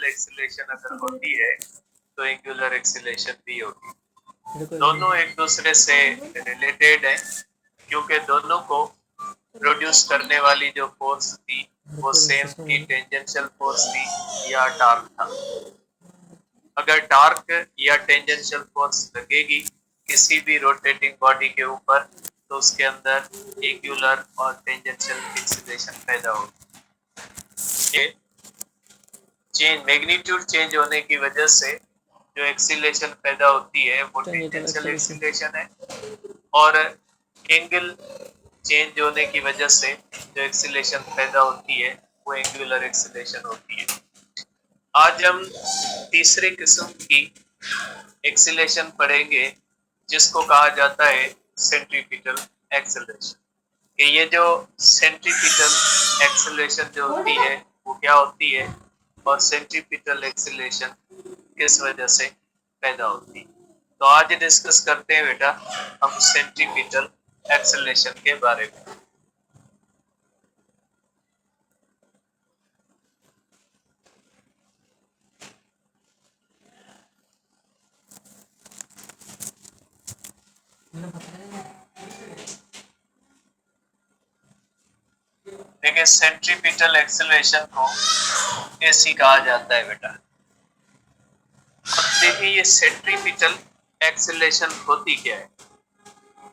Tangential acceleration अगर होती है तो एंगुलर एक्सीलरेशन भी होगी। दोनों एक दूसरे से रिलेटेड है क्योंकि दोनों को प्रोड्यूस करने वाली जो फोर्स थी वो सेम थी, टेंजेंशियल फोर्स थी या टार्क था। अगर टार्क या टेंजेंशियल फोर्स लगेगी किसी भी रोटेटिंग बॉडी के ऊपर तो उसके अंदर एंगुलर और टेंजेंशियल एक्सीलरेशन पैदा होगी। चेंज मैग्नीट्यूड चेंज होने की वजह से जो एक्सीलरेशन पैदा होती है वो टेंजेंशियल एक्सीलरेशन है और एंगल चेंज होने की वजह से जो एक्सीलरेशन पैदा होती है वो एंगुलर एक्सीलरेशन होती है। आज हम तीसरे किस्म की एक्सीलरेशन पढ़ेंगे जिसको कहा जाता है सेंट्रीपिटल एक्सीलरेशन। कि ये जो सेंट्रीपिटल एक्सीलरेशन जो होती है वो क्या होती है और सेंट्रीपिटल एक्सीलरेशन किस वजह से पैदा होती है। तो आज डिस्कस करते हैं बेटा हम सेंट्रीपिटल एक्सीलरेशन के बारे में। देखिए सेंट्रीपिटल एक्सीलरेशन को ऐसी कहा जाता है बेटा। अब देखिए ये सेंट्रीपिटल एक्सीलरेशन होती क्या है।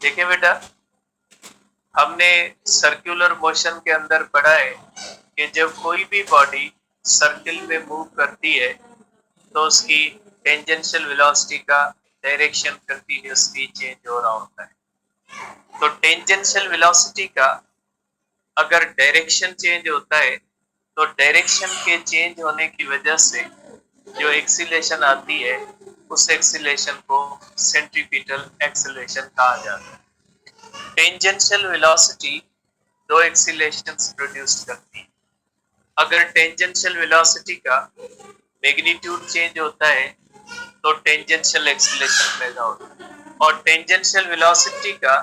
देखिए बेटा हमने सर्कुलर मोशन के अंदर पढ़ा है कि जब कोई भी बॉडी सर्किल में मूव करती है तो उसकी टेंजेंशियल वेलोसिटी का डायरेक्शन कंटीन्यूअसली चेंज हो रहा होता है। तो टेंजेंशियल वेलोसिटी का अगर डायरेक्शन चेंज होता है तो डायरेक्शन के चेंज होने की वजह से जो एक्सीलरेशन आती है उस एक्सीलरेशन को सेंट्रीपिटल एक्सीलरेशन कहा जाता है। टेंजेंशियल वेलोसिटी दो एक्सीलरेशंस प्रोड्यूस करती है। अगर टेंजेंशियल वेलोसिटी का मैग्नीट्यूड चेंज होता है तो टेंजेंशियल एक्सीलरेशन पैदा होता है और टेंजेंशियल वेलोसिटी का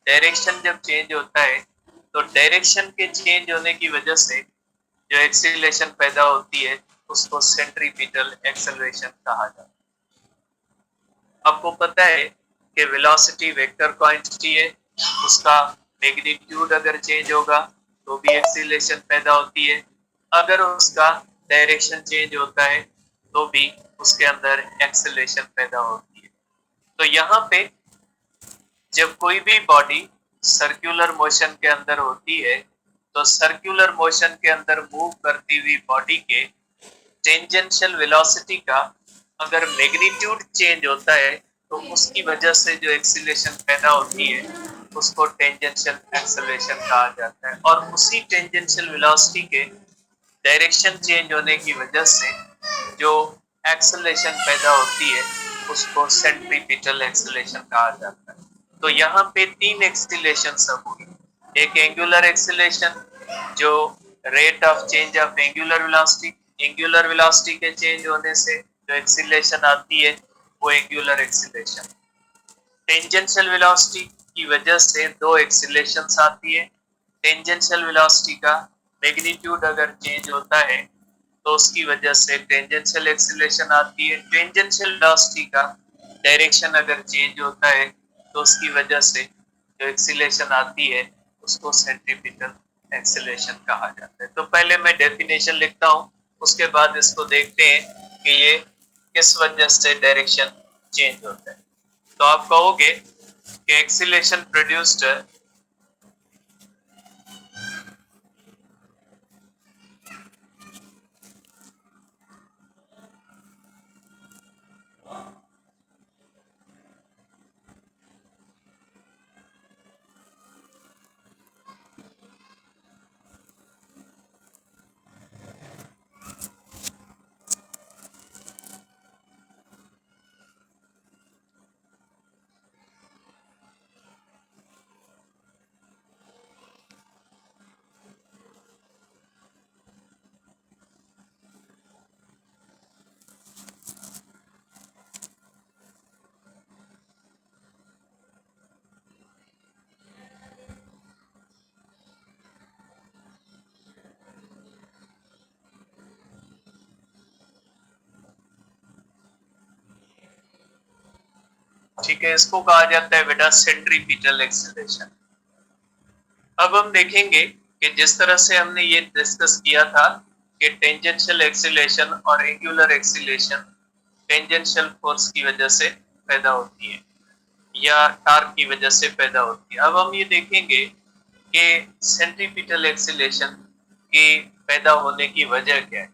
डायरेक्शन जब चेंज होता है तो डायरेक्शन के चेंज होने की वजह से जो एक्सीलरेशन पैदा होती है उसको सेंट्रीपिटल एक्सेलरेशन कहा जाता है। आपको पता है कि वेलोसिटी वेक्टर क्वांटिटी है, उसका मैग्नीट्यूड अगर चेंज होगा तो भी एक्सीलरेशन पैदा होती है, अगर उसका डायरेक्शन चेंज होता है तो भी उसके अंदर एक्सेलरेशन पैदा होती है। तो यहाँ पे जब कोई भी बॉडी सर्कुलर मोशन के अंदर होती है तो सर्कुलर मोशन के अंदर मूव करती हुई बॉडी के टेंजेंशियल वेलोसिटी का अगर मैग्नीट्यूड चेंज होता है तो उसकी वजह से जो एक्सीलरेशन पैदा होती है उसको टेंजेंशियल एक्सेलरेशन कहा जाता है और उसी टेंजेंशियल वेलोसिटी के डायरेक्शन चेंज होने की वजह से जो एक्सेलरेशन पैदा होती है उसको सेंट्रीपिटल एक्सेलरेशन कहा जाता है। तो यहाँ पे तीन एक्सीलरेशन सब हुई। एक एंगुलर एक्सीलरेशन जो rate of change of angular velocity के चेंज होने से जो एक्सीलरेशन आती है वो एंगुलर एक्सीलरेशन। टेंजेंशियल वेलोसिटी की वजह से दो एक्सीलरेशंस आती है। टेंजेंशियल वेलोसिटी का मैग्नीट्यूड अगर चेंज होता है तो उसकी वजह से टेंजेंशियल एक्सीलरेशन आती है। टेंजेंशियल वेलोसिटी का डायरेक्शन अगर चेंज होता है तो उसकी वजह से जो एक्सीलरेशन आती है उसको सेंट्रीपिटल एक्सीलरेशन कहा जाता है। तो पहले मैं डेफिनेशन लिखता हूँ, उसके बाद इसको देखते हैं कि ये किस वजह से डायरेक्शन चेंज होता है। तो आप कहोगे कि एक्सीलरेशन प्रोड्यूस्ड ठीक है, इसको कहा जाता है बेटा सेंट्रीपिटल एक्सीलरेशन। अब हम देखेंगे कि जिस तरह से हमने ये डिस्कस किया था कि टेंजेंशियल एक्सीलरेशन और एंगुलर एक्सीलरेशन टेंजेंशियल फोर्स की वजह से पैदा होती है या टार्क की वजह से पैदा होती है। अब हम ये देखेंगे कि सेंट्रीपिटल एक्सीलरेशन के पैदा होने की वजह क्या है,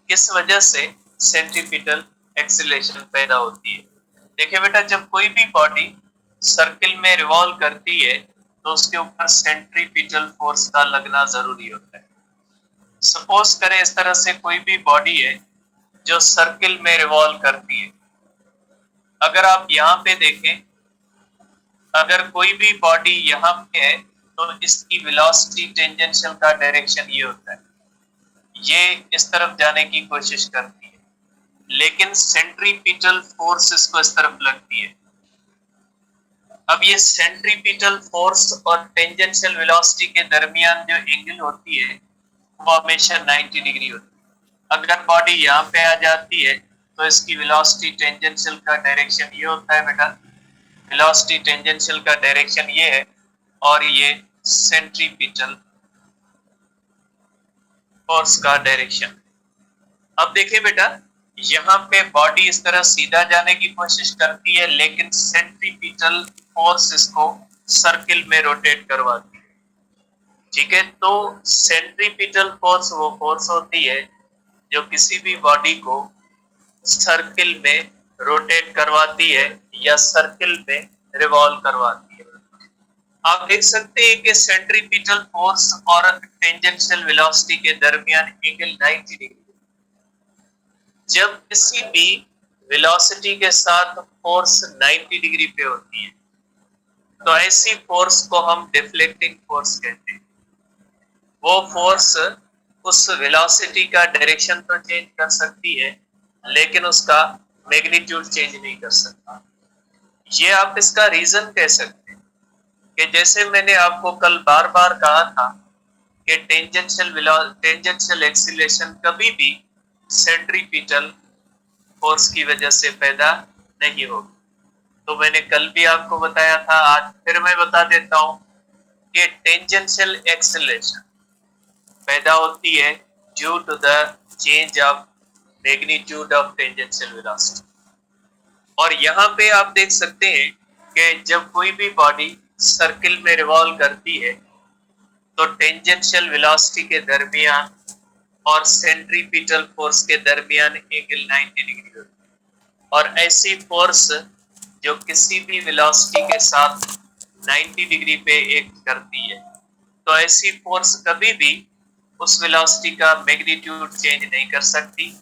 किस वजह से सेंट्रीपिटल एक्सीलरेशन पैदा होती है। देखिए बेटा, जब कोई भी बॉडी सर्किल में रिवॉल्व करती है तो उसके ऊपर सेंट्रीपिटल फोर्स का लगना जरूरी होता है। सपोज करें इस तरह से कोई भी बॉडी है जो सर्किल में रिवॉल्व करती है। अगर आप यहाँ पे देखें, अगर कोई भी बॉडी यहाँ पे है तो इसकी वेलोसिटी टेंजेंशियल का डायरेक्शन ये होता है, ये इस तरफ जाने की कोशिश करती है, लेकिन सेंट्रीपिटल फोर्स इसको इस तरफ लगती है। अब ये सेंट्रीपिटल फोर्स और टेंजेंशियल वेलोसिटी के दरमियान जो एंगल होती है वो हमेशा 90 डिग्री होती है। अगर बॉडी यहाँ पे आ जाती है तो इसकी वेलोसिटी टेंजेंशियल का डायरेक्शन ये होता है बेटा, वेलोसिटी टेंजेंशियल का डायरेक्शन ये है और ये सेंट्रीपिटल फोर्स का डायरेक्शन। अब देखिए बेटा, यहाँ पे बॉडी इस तरह सीधा जाने की कोशिश करती है, लेकिन सेंट्रीपिटल फोर्स इसको सर्किल में रोटेट करवाती है। ठीक है, तो सेंट्रीपिटल फोर्स वो फोर्स होती है जो किसी भी बॉडी को सर्किल में रोटेट करवाती है या सर्किल में रिवॉल्व करवाती है। आप देख सकते हैं कि सेंट्रीपिटल फोर्स और टेंजेंशियल वेलोसिटी के दरमियान एंगल 90 डिग्री। जब किसी भी वेलोसिटी के साथ फोर्स 90 डिग्री पे होती है तो ऐसी फोर्स को हम डिफ्लेक्टिंग फोर्स कहते हैं। वो फोर्स उस वेलोसिटी का डायरेक्शन तो चेंज कर सकती है, लेकिन उसका मैग्नीट्यूड चेंज नहीं कर सकता। ये आप इसका रीजन कह सकते हैं कि जैसे मैंने आपको कल बार बार कहा था कि टेंजेंशियल एक्सीलरेशन कभी भी सेंट्रीपिटल फोर्स की वजह से पैदा नहीं होगी। तो मैंने कल भी आपको बताया था, आज फिर मैं बता देता हूं कि टेंजेंशियल एक्सीलरेशन पैदा होती है due to the change of magnitude of tangential velocity. और यहाँ पे आप देख सकते हैं कि जब कोई भी बॉडी सर्किल में रिवॉल्व करती है तो टेंजेंशियल वेलोसिटी के दरमियान और सेंट्रीपिटल फोर्स के दरमियान एंगल 90 डिग्री होती है। और ऐसी फोर्स जो किसी भी वेलोसिटी के साथ 90 डिग्री पे एक्ट करती है, तो ऐसी फोर्स कभी भी उस वेलोसिटी का मैग्नीट्यूड चेंज नहीं कर सकती।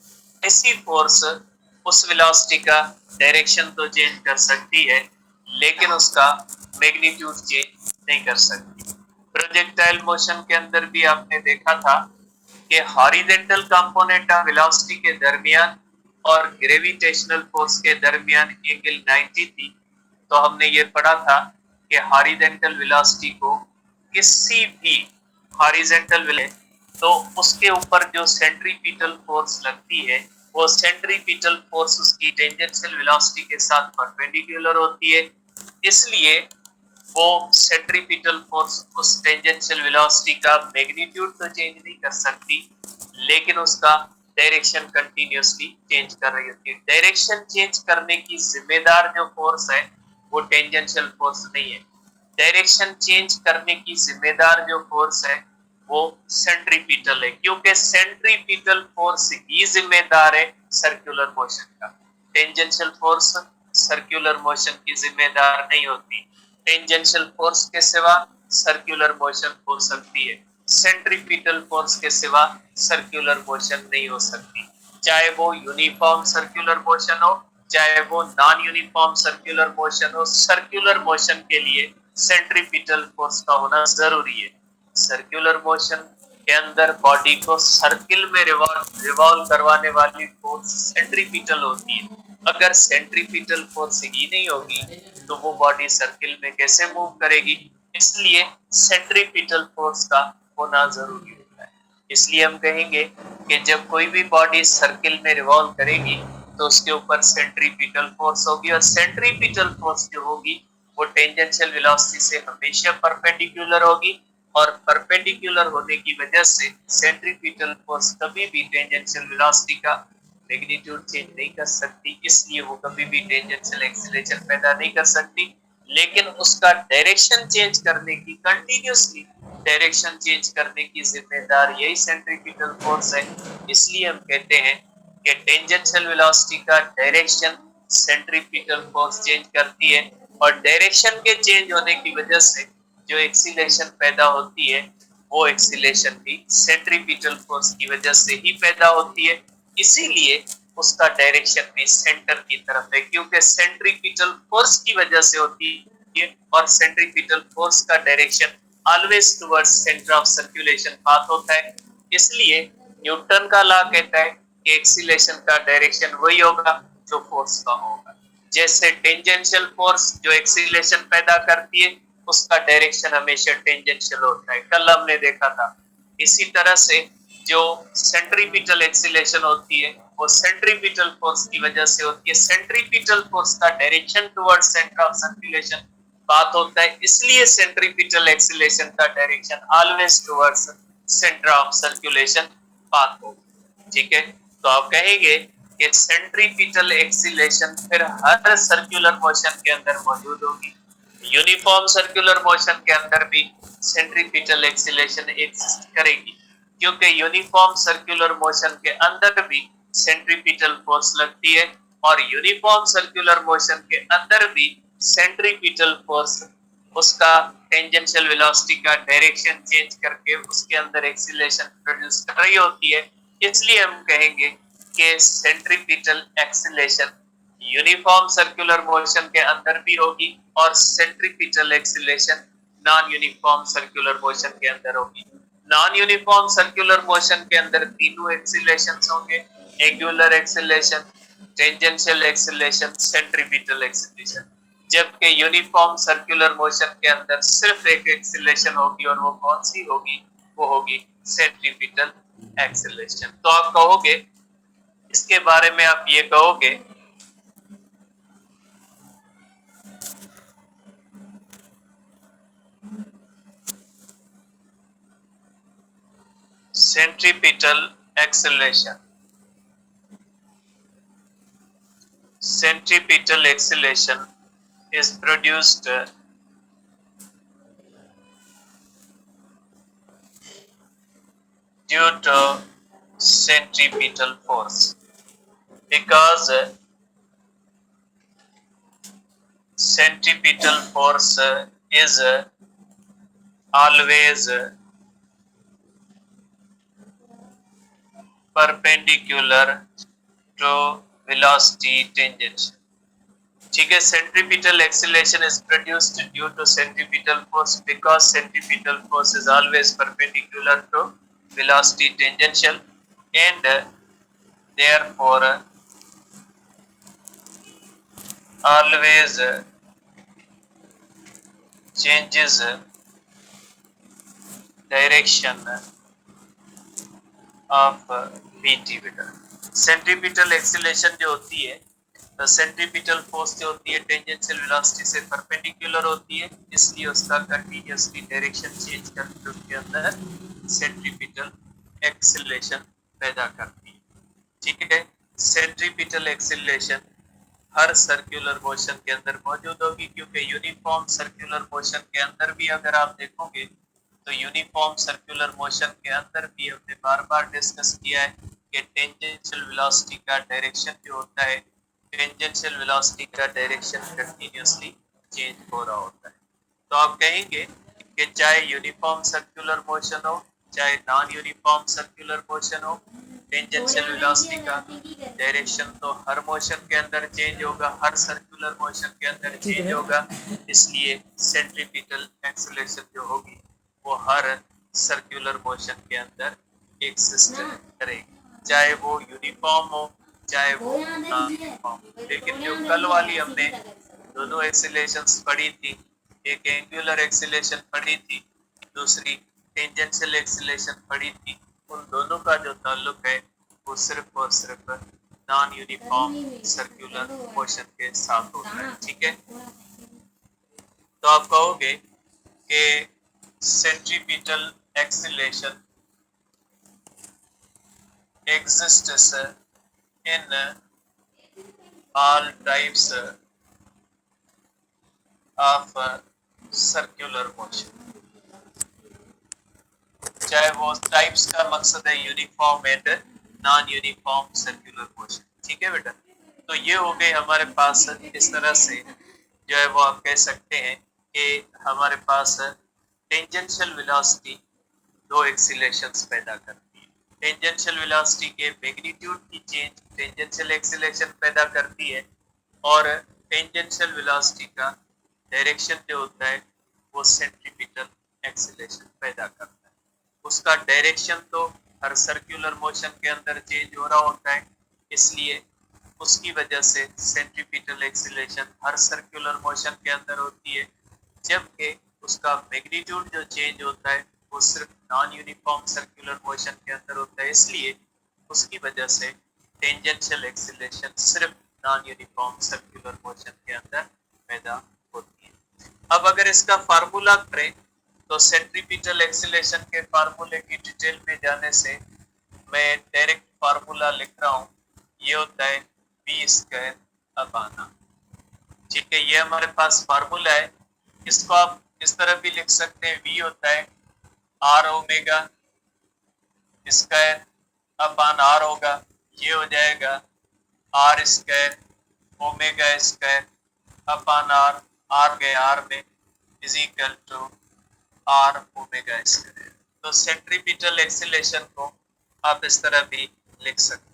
ऐसी फोर्स उस वेलोसिटी का डायरेक्शन तो चेंज कर सकती है, लेकिन उसका मैग्नीट्यूड चेंज नहीं कर सकती। प्रोजेक्टाइल मोशन के अंदर भी आपने देखा था कि हॉरिजॉन्टल कंपोनेंट ऑफ वेलोसिटी के दरमियान और ग्रेविटेशनल फोर्स के दरमियान एंगल 90 थी। तो हमने ये पढ़ा था कि हॉरिजॉन्टल वेलोसिटी को किसी भी हॉरिजॉन्टल वेलोसिटी, तो उसके ऊपर जो सेंट्रीपिटल फोर्स लगती है वो सेंट्रीपिटल फोर्स उसकी टेंजेंशियल वेलोसिटी के साथ परपेंडिकुलर होती है। इसलिए वो सेंट्रीपिटल फोर्स उस टेंजेंशियल वेलोसिटी का मैग्नीट्यूड तो चेंज नहीं कर सकती, लेकिन उसका डायरेक्शन कंटिन्यूअसली चेंज कर रही होती है। डायरेक्शन चेंज करने की जिम्मेदार जो फोर्स है वो टेंजेंशियल फोर्स नहीं है। डायरेक्शन चेंज करने की जिम्मेदार जो फोर्स है वो सेंट्रीपिटल है, क्योंकि सेंट्रीपिटल फोर्स ही जिम्मेदार है सर्कुलर मोशन का। टेंजेंशियल फोर्स सर्कुलर मोशन की जिम्मेदार नहीं होती। टेंजेंशियल फोर्स के सिवा सर्कुलर मोशन हो सकती है, सेंट्रीपिटल फोर्स के सिवा सर्कुलर मोशन नहीं हो सकती। चाहे वो यूनिफॉर्म सर्कुलर मोशन हो, चाहे वो नॉन यूनिफॉर्म सर्कुलर मोशन हो, सर्कुलर मोशन के लिए सेंट्रीपिटल फोर्स का होना जरूरी है। सर्कुलर मोशन के अंदर बॉडी को सर्किल में रिवॉल्व करवाने वाली फोर्स सेंट्रीपिटल होती है। अगर सेंट्रीपिटल फोर्स ही नहीं होगी तो वो बॉडी सर्किल में कैसे मूव करेगी? इसलिए सेंट्रीपिटल फोर्स का होना जरूरी होता है। इसलिए हम कहेंगे कि जब कोई भी बॉडी सर्किल में रिवॉल्व करेगी तो उसके ऊपर सेंट्रीपिटल फोर्स होगी, और सेंट्रीपिटल फोर्स जो होगी वो टेंजेंशियल वेलोसिटी से हमेशा परपेंडिकुलर होगी, और परपेंडिकुलर होने की वजह से सेंट्रीपिटल फोर्स कभी भी टेंजेंशियल वेलोसिटी का मैग्नीट्यूड चेंज नहीं कर सकती, इसलिए वो कभी भी टेंजेंशियल एक्सीलरेशन पैदा नहीं कर सकती। लेकिन उसका डायरेक्शन चेंज करने की, कंटिन्यूअसली डायरेक्शन चेंज करने की जिम्मेदार यही सेंट्रीपिटल फोर्स है। इसलिए हम कहते हैं कि टेंजेंशियल वेलोसिटी का डायरेक्शन सेंट्रीपिटल फोर्स चेंज करती है, और डायरेक्शन के चेंज होने की वजह से जो एक्सीलरेशन पैदा होती है वो एक्सीलरेशन भी सेंट्रीपिटल फोर्स की वजह से ही पैदा होती है। इसीलिए उसका डायरेक्शन भी सेंटर की तरफ है, क्योंकि सेंट्रीपिटल फोर्स की वजह से होती है, और सेंट्रीपिटल फोर्स का direction always towards centre of circulation path होता है। इसलिए न्यूटन का लॉ कहता है कि एक्सीलरेशन का डायरेक्शन वही होगा जो फोर्स का होगा। जैसे टेंजेंशियल फोर्स जो एक्सीलरेशन पैदा करती है उसका डायरेक्शन हमेशा टेंजेंशियल होता है, कल हमने देखा था। इसी तरह से जो सेंट्रीपिटल एक्सीलरेशन होती है वो सेंट्रीपिटल फोर्स की वजह से होती है। सेंट्रीपिटल फोर्स का direction towards centre of circulation path होता है, इसलिए सेंट्रीपिटल एक्सीलरेशन का direction always towards centre of circulation path होगा। ठीक है, तो आप कहेंगे कि सेंट्रीपिटल एक्सीलरेशन फिर हर सर्कुलर मोशन के अंदर मौजूद होगी। यूनिफॉर्म सर्कुलर मोशन के अंदर भी सेंट्रीपिटल एक्सीलरेशन एग्जिस्ट करेगी, क्योंकि यूनिफॉर्म सर्कुलर मोशन के अंदर भी सेंट्रीपिटल फोर्स लगती है, और यूनिफॉर्म सर्कुलर मोशन के अंदर भी सेंट्रीपिटल फोर्स उसका टेंजेंशियल वेलोसिटी का डायरेक्शन चेंज करके उसके अंदर एक्सीलरेशन प्रोड्यूस कर रही होती है। इसलिए हम कहेंगे कि centripetal acceleration uniform circular motion के अंदर भी होगी, और centripetal acceleration non uniform circular motion के अंदर होगी। नॉन यूनिफॉर्म सर्कुलर मोशन के अंदर तीनों एक्सीलरेशंस होंगे, angular acceleration, tangential acceleration, centripetal acceleration. जबकि यूनिफॉर्म सर्कुलर मोशन के अंदर सिर्फ एक एक्सीलरेशन होगी, और वो कौन सी होगी? वो होगी सेंट्रीपिटल एक्सीलरेशन। तो आप कहोगे, इसके बारे में आप ये कहोगे centripetal acceleration. Centripetal acceleration is produced due to centripetal force, because centripetal force is always perpendicular to velocity tangent. ठीक है, centripetal acceleration is produced due to centripetal force because centripetal force is always perpendicular to velocity tangential, and therefore always changes direction of vt beta. Centripetal acceleration जो होती है, तो centripetal force जो होती है tangential velocity से perpendicular होती है, इसलिए उसका कंटीन्यूअसली डायरेक्शन चेंज करके उसके अंदर सेंट्रीपिटल एक्सीलरेशन पैदा करती है। ठीक है, सेंट्रीपिटल एक्सीलरेशन हर सर्कुलर मोशन के अंदर मौजूद होगी, क्योंकि यूनिफॉर्म सर्कुलर मोशन के अंदर भी अगर आप देखोगे तो यूनिफॉर्म सर्कुलर मोशन के अंदर भी हमने बार बार डिस्कस किया है कि टेंजेंशियल वेलोसिटी का डायरेक्शन जो होता है, टेंजेंशियल वेलोसिटी का डायरेक्शन कंटीन्यूअसली चेंज हो रहा होता है। तो आप कहेंगे कि चाहे यूनिफॉर्म सर्कुलर मोशन हो, चाहे नॉन यूनिफॉर्म सर्कुलर मोशन हो, टेंजेंशियल वेलोसिटी का डायरेक्शन तो हर मोशन के अंदर चेंज होगा, हर सर्कुलर मोशन के अंदर चेंज होगा। इसलिए सेंट्रीपिटल एक्सीलरेशन जो होगी वो हर सर्कुलर मोशन के अंदर एग्जिस्ट करेगी, चाहे वो यूनिफॉर्म हो चाहे वो नॉन यूनिफॉर्म। लेकिन जो कल वाली हमने दोनों एक्सीलरेशंस पढ़ी थी, एक एंगुलर एक्सीलरेशन पढ़ी थी, दूसरी टेंजेंशियल एक्सीलरेशन पढ़ी थी, उन दोनों का जो ताल्लुक है वो सिर्फ और सिर्फ नॉन यूनिफॉर्म सर्कुलर मोशन के साथ होता है। ठीक है, तो आप कहोगे कि centripetal acceleration exists in all types of circular motion, चाहे वो टाइप्स का मकसद है uniform and non uniform circular motion. ठीक है बेटा, तो ये हो गए हमारे पास। इस तरह से जो है वो आप कह सकते हैं कि हमारे पास टेंजेंशियल वेलोसिटी दो एक्सीलरेशंस पैदा करती है। टेंजेंशियल वेलोसिटी के मैग्नीट्यूड की चेंज टेंजेंशियल एक्सीलरेशन पैदा करती है, और टेंजेंशियल वेलोसिटी का डायरेक्शन जो होता है वो सेंट्रीपिटल एक्सीलरेशन पैदा करता है। उसका डायरेक्शन तो हर सर्कुलर मोशन के अंदर चेंज हो रहा होता है, इसलिए उसकी वजह से सेंट्रीपिटल एक्सीलरेशन हर सर्कुलर मोशन के अंदर होती है, जबकि उसका मैग्नीट्यूड जो चेंज होता है वो सिर्फ नॉन यूनिफॉर्म सर्कुलर मोशन के अंदर होता है, इसलिए उसकी वजह से टेंजेंशियल एक्सीलरेशन सिर्फ नॉन यूनिफॉर्म सर्कुलर मोशन के अंदर पैदा होती है। अब अगर इसका फार्मूला करें तो सेंट्रीपिटल एक्सीलरेशन के फार्मूले की डिटेल में जाने से मैं डायरेक्ट फार्मूला लिख रहा हूँ। ये होता है v² अपाना। ठीक है, ये हमारे पास फार्मूला है। इसको आप इस तरह भी लिख सकते हैं, v होता है r omega square upon r होगा, ये हो जाएगा r² omega square upon r गए r में is equal to r omega square. तो सेंट्रीपिटल एक्सीलरेशन को आप इस तरह भी लिख सकते हैं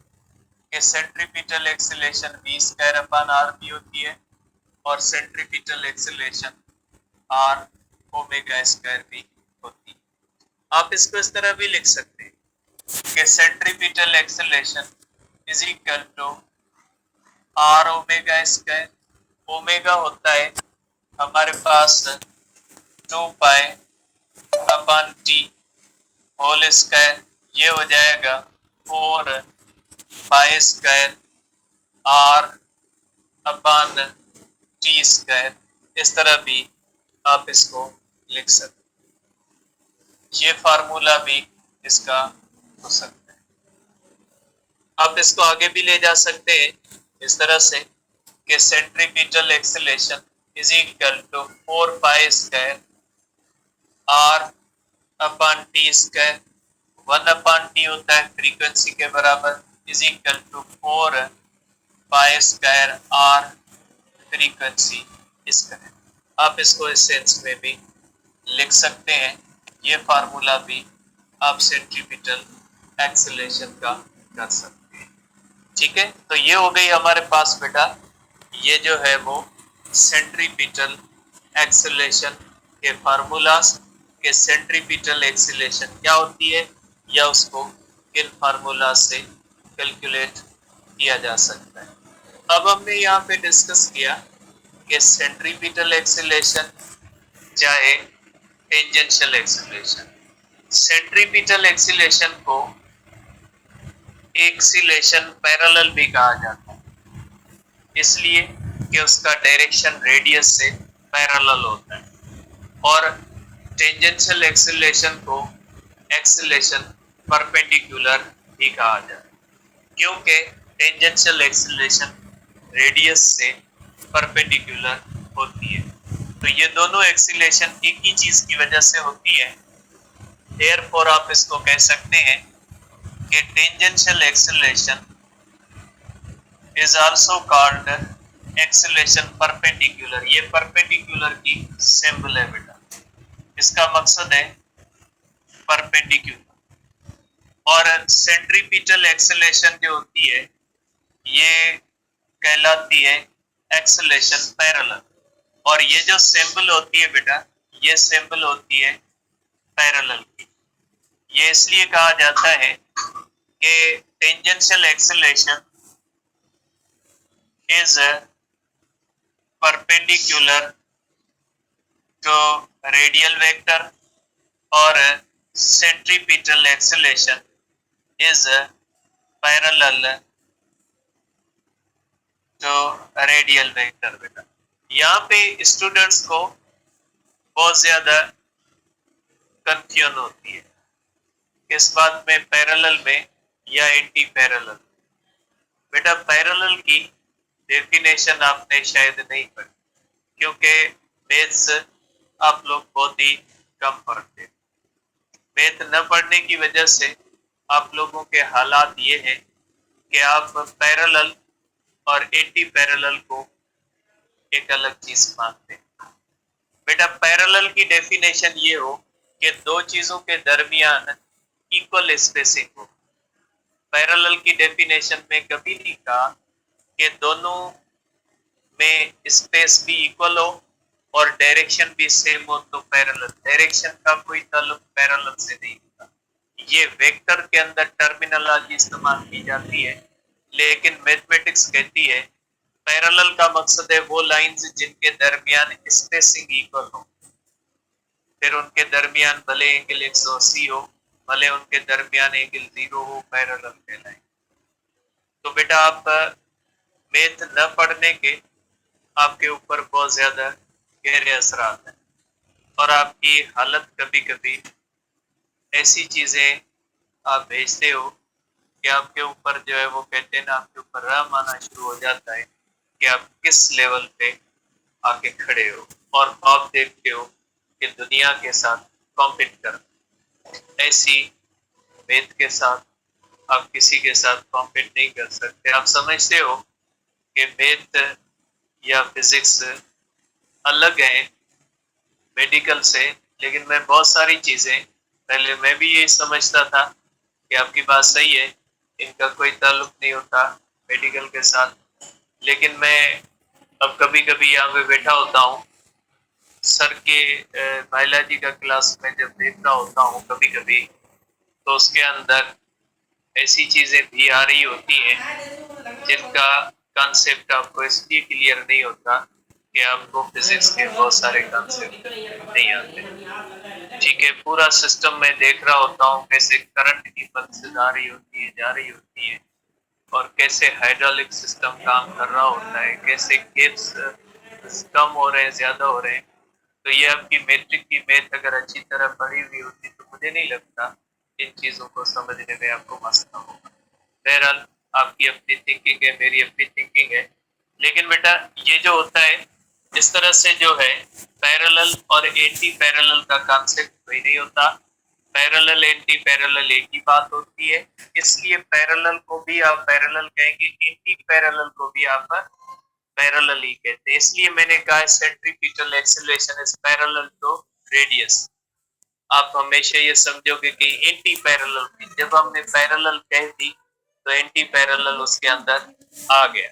कि सेंट्रीपिटल एक्सीलरेशन v² अपान r भी होती है और centripetal acceleration r omega square भी होती है। आप इसको इस तरह भी लिख सकते हैं कि centripetal acceleration is equal to r omega square. Omega होता है हमारे पास 2 pi upon T whole square, ये हो जाएगा 4 pi square r upon T square. इस तरह भी आप इसको लिख सकते हैं, ये फार्मूला भी इसका हो सकता है। आप इसको आगे भी ले जा सकते हैं इस तरह से कि centripetal acceleration is equal to 4 pi square r upon T square. 1 upon T होता है फ्रीक्वेंसी के बराबर, is equal to 4 pi square r frequency square. आप इसको इस सेंस में भी लिख सकते हैं। ये फार्मूला भी आप सेंट्रीपिटल एक्सीलरेशन का कर सकते हैं। ठीक है, तो ये हो गई हमारे पास बेटा, ये जो है वो सेंट्रीपिटल एक्सीलरेशन के फार्मूलास के सेंट्रीपिटल एक्सीलरेशन क्या होती है या उसको किन फार्मूला से कैलकुलेट किया जा सकता है। अब हमने यहाँ पे डिस्कस किया कि सेंट्रीपिटल एक्सीलरेशन चाहे टेंजेंशियल एक्सीलरेशन। सेंट्रीपिटल एक्सीलरेशन को एक्सीलरेशन पैरेलल भी कहा जाता है, इसलिए कि उसका डायरेक्शन रेडियस से पैरेलल होता है, और टेंजेंशियल एक्सीलरेशन को एक्सीलरेशन परपेंडिकुलर भी कहा जाता है, क्योंकि टेंजेंशियल एक्सीलरेशन रेडियस से परपेंडिकुलर होती है। तो ये दोनों एक्सीलरेशन एक ही चीज की वजह से होती है, देयरफॉर आप इसको कह सकते हैं कि tangential acceleration is also called acceleration perpendicular. ये परपेंडिकुलर की सिंबल है बेटा, इसका मकसद है परपेंडिकुलर। और सेंट्रीपिटल एक्सीलरेशन जो होती है ये कहलाती है एक्सीलरेशन पैरेलल, और ये जो सिंबल होती है बेटा ये सिंबल होती है पैरेलल की। ये इसलिए कहा जाता है कि tangential acceleration is perpendicular to radial vector और centripetal acceleration is parallel radial vector बेटा। यहाँ पे स्टूडेंट्स को बहुत ज्यादा कंफ्यूजन होती है किस बात में, पैरेलल में या एंटी पैरेलल। बेटा पैरेलल की डेफिनेशन आपने शायद नहीं पढ़ी, क्योंकि मैथ्स आप लोग बहुत ही कम पढ़ते। मैथ न पढ़ने की वजह से आप लोगों के हालात ये हैं कि आप पैरेलल और एंटी पैरेलल को एक अलग चीज मानते हैं। बेटा पैरेलल की डेफिनेशन ये हो कि दो चीजों के दरमियान इक्वल स्पेसिंग हो। पैरेलल की डेफिनेशन में कभी नहीं कहा कि दोनों में स्पेस भी इक्वल हो और डायरेक्शन भी सेम हो तो पैरेलल। डायरेक्शन का कोई ताल्लुक पैरेलल से नहीं होता। ये वेक्टर के अंदर टर्मिनोलॉजी इस्तेमाल की जाती है, लेकिन मैथमेटिक्स कहती है पैरेलल का मकसद है वो लाइंस जिनके दरमियान स्पेसिंग इक्वल हो। फिर उनके दरमियान भले एंगल 180 हो, भले उनके दरमियान एंगल 0 हो, पैरेलल कहलाए। तो बेटा आप मैथ न पढ़ने के आपके ऊपर बहुत ज्यादा गहरे असरात हैं और आपकी हालत कभी कभी ऐसी चीजें आप भेजते हो कि आपके ऊपर जो है वो कहते हैं ना, आपके ऊपर रहम आना शुरू हो जाता है कि आप किस लेवल पे आके खड़े हो और आप देखते हो कि दुनिया के साथ कॉम्पीट कर। ऐसी मैथ के साथ आप किसी के साथ कॉम्पीट नहीं कर सकते। आप समझते हो कि मैथ या फिजिक्स अलग है मेडिकल से, लेकिन मैं बहुत सारी चीजें पहले मैं भी ये समझता था कि आपकी बात सही है, इनका कोई ताल्लुक नहीं होता मेडिकल के साथ। लेकिन मैं अब कभी कभी यहाँ पे बैठा होता हूँ सर के बायोलॉजी का क्लास में जब देख रहा होता हूँ कभी कभी, तो उसके अंदर ऐसी चीजें भी आ रही होती हैं जिनका कॉन्सेप्ट आपको इसलिए क्लियर नहीं होता कि आपको फिजिक्स के बहुत सारे कॉन्सेप्ट नहीं आते। ठीक है, पूरा सिस्टम में देख रहा होता हूँ कैसे करंट की पल्सेस आ रही होती है, जा रही होती है, और कैसे हाइड्रोलिक सिस्टम काम कर रहा होता है, कैसे गेट्स कम हो रहे हैं, ज्यादा हो रहे हैं। तो ये आपकी मैट्रिक की मैथ अगर अच्छी तरह पढ़ी हुई होती तो मुझे नहीं लगता इन चीजों को समझने में आपको मसला होगा। बहरहाल आपकी अपनी थिंकिंग है, मेरी अपनी थिंकिंग है। लेकिन बेटा ये जो होता है इस तरह से जो है पैरेलल और एंटी पैरेलल का कॉन्सेप्ट कोई नहीं होता। पैरेलल एंटी पैरेलल एक ही बात होती है, इसलिए पैरेलल को भी आप पैरेलल कहेंगे, एंटी पैरेलल को भी आप पैरेलल ही कहते हैं। इसलिए मैंने कहा centripetal acceleration is parallel to radius. आप हमेशा ये समझोगे कि एंटी पैरेलल थी, जब हमने पैरेलल कह दी तो एंटी पैरेलल उसके अंदर आ गया।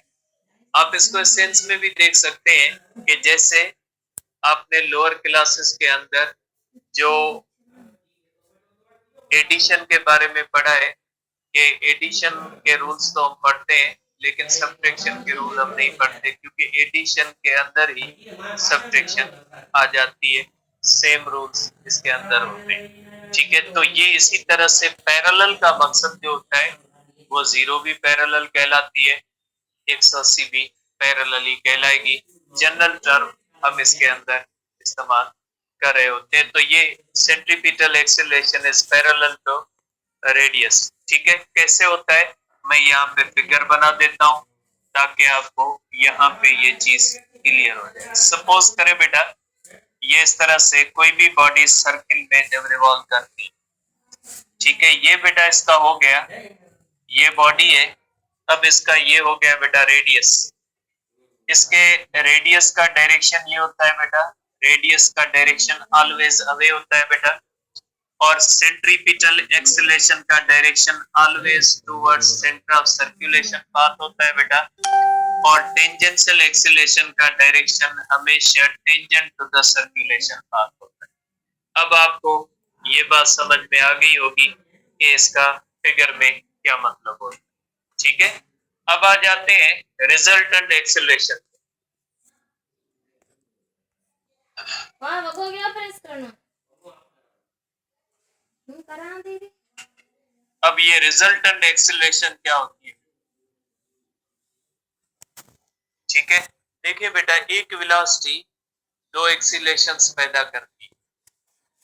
आप इसको इस सेंस में भी देख सकते हैं कि जैसे आपने लोअर क्लासेस के अंदर जो एडिशन के बारे में पढ़ा है कि एडिशन के रूल्स तो हम पढ़ते हैं लेकिन सब्ट्रैक्शन के रूल हम नहीं पढ़ते, क्योंकि एडिशन के अंदर ही सब्ट्रैक्शन आ जाती है, सेम रूल्स इसके अंदर होते हैं। ठीक है, तो ये इसी तरह से पैरेलल का मकसद जो होता है वो 0 भी पैरेलल कहलाती है, 180 भी पैरेलल ही कहलाएगी। जनरल टर्म हम इसके अंदर इस्तेमाल कर रहे होते हैं। तो ये centripetal acceleration is parallel to radius. ठीक है, कैसे होता है मैं यहाँ पे फिगर बना देता हूँ ताकि आपको यहाँ पे ये चीज क्लियर हो जाए। सपोज करें बेटा ये इस तरह से कोई भी बॉडी सर्किल में जब रिवॉल्व करती है, ठीक है, ये बेटा इसका हो गया, ये बॉडी है, अब इसका ये हो गया बेटा रेडियस। इसके रेडियस का डायरेक्शन ये होता है बेटा, रेडियस का डायरेक्शन ऑलवेज अवे होता है बेटा, और सेंट्रीपिटल एक्सेलरेशन का direction always towards centre of circulation path होता है बेटा, और टेंजेंशियल एक्सेलरेशन का डायरेक्शन हमेशा tangent to the circulation path होता है। अब आपको ये बात समझ में आ गई होगी कि इसका फिगर में क्या मतलब होता है। ठीक है, अब आ जाते हैं रिजल्टेंट एक्सेलरेशन। अब ये रिजल्टेंट एक्सेलरेशन क्या होती है? ठीक है, देखिए बेटा, एक वेलोसिटी दो एक्सीलरेशंस पैदा करती है।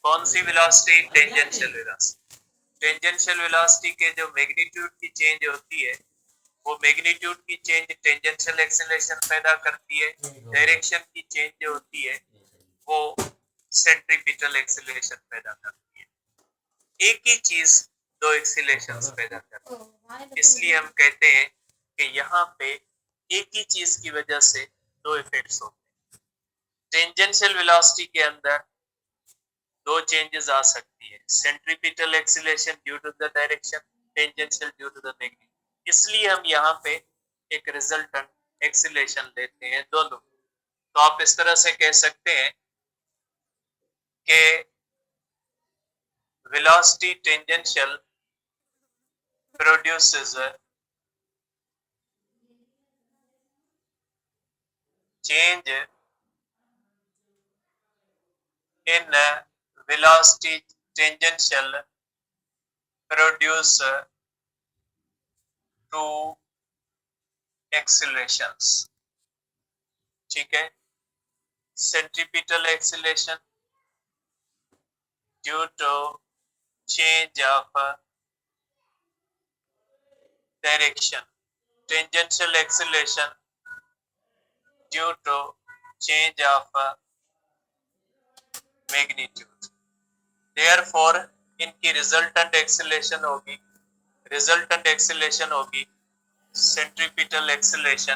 कौन सी velocity? Tangential velocity. Tangential velocity के जो मैग्नीट्यूड की चेंज होती है, वो मैग्नीट्यूड की चेंज टेंजेंशियल एक्सीलरेशन पैदा करती है। डायरेक्शन की चेंज जो होती है वो सेंट्रीपिटल एक्सीलरेशन पैदा करती है। एक ही चीज दो एक्सीलरेशंस पैदा करती है, इसलिए हम कहते हैं कि यहाँ पे एक ही चीज की वजह से दो इफेक्ट्स होते हैं। टेंजेंशियल वेलोसिटी के अंदर दो चेंजेस आ सकती है, centripetal acceleration due to the direction, tangential due to the magnitude. इसलिए हम यहाँ पे एक रिजल्टेंट एक्सीलरेशन लेते हैं दोनों। तो आप इस तरह से कह सकते हैं कि velocity tangential produces change in velocity tangential produce two accelerations, ठीक है। centripetal acceleration due to change of direction, tangential acceleration due to change of magnitude। therefore इनकी रिजल्टेंट एक्सेलरेशन होगी सेंट्रीपिटल एक्सेलरेशन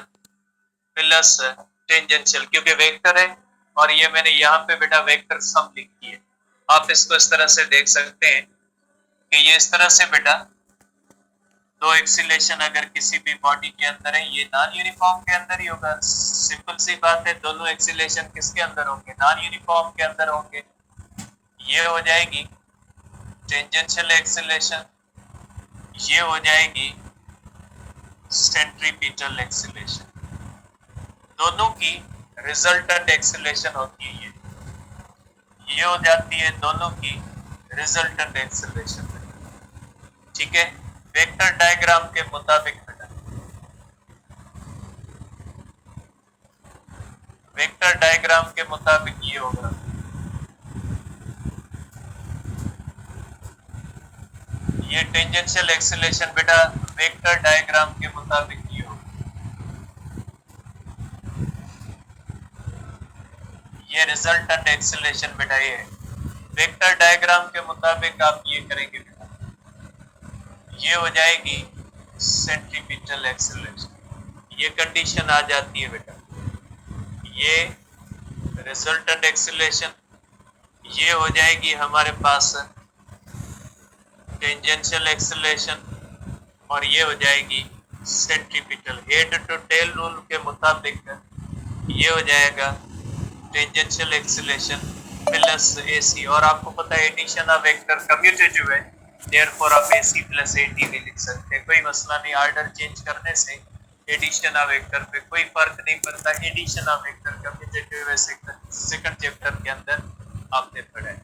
प्लस टेंजेंशियल, क्योंकि vector है और ये मैंने यहाँ पे बेटा वेक्टर सम लिखी है। आप इसको इस तरह से देख सकते हैं कि ये इस तरह से बेटा दो एक्सीलरेशन अगर किसी भी बॉडी के अंदर है, ये नॉन यूनिफॉर्म के अंदर ही होगा। सिंपल सी बात है, दोनों एक्सीलरेशन किसके अंदर होंगे? नॉन यूनिफॉर्म के अंदर होंगे। ये हो जाएगी टेंजेंशियल एक्सीलरेशन, ये हो जाएगी सेंट्रीपिटल एक्सीलरेशन। दोनों की रिजल्टेंट एक्सीलरेशन होती है ये हो जाती है दोनों की रिजल्टेंट एक्सीलरेशन, ठीक है। वेक्टर डायग्राम के मुताबिक वेक्टर डायग्राम के मुताबिक ये होगा, ये टेंजेंशियल एक्सीलरेशन बेटा वेक्टर डायग्राम के मुताबिक ये होगा। ये रिजल्टेंट एक्सीलरेशन बेटा ये वेक्टर डायग्राम के मुताबिक आप ये करेंगे बेटा, ये हो जाएगी सेंट्रीपिटल एक्सीलरेशन। ये कंडीशन आ जाती है बेटा, ये रिजल्टेंट एक्सीलरेशन, ये हो जाएगी हमारे पास टेंजेंशियल एक्सीलरेशन और ये हो जाएगी centripetal. Head to tail rule के मुताबिक ये हो जाएगा टेंजेंशियल एक्सीलरेशन प्लस AC। और आपको पता है एडिशन ऑफ वेक्टर कम्यूटेटिव है, देयरफॉर आप AC प्लस AT भी लिख सकते हैं, कोई मसला नहीं। ऑर्डर चेंज करने से एडिशन ऑफ वेक्टर पे कोई फर्क नहीं पड़ता। एडिशन ऑफ वेक्टर कम्यूटेटिव है, सेकंड चैप्टर के अंदर आपने पढ़ा है।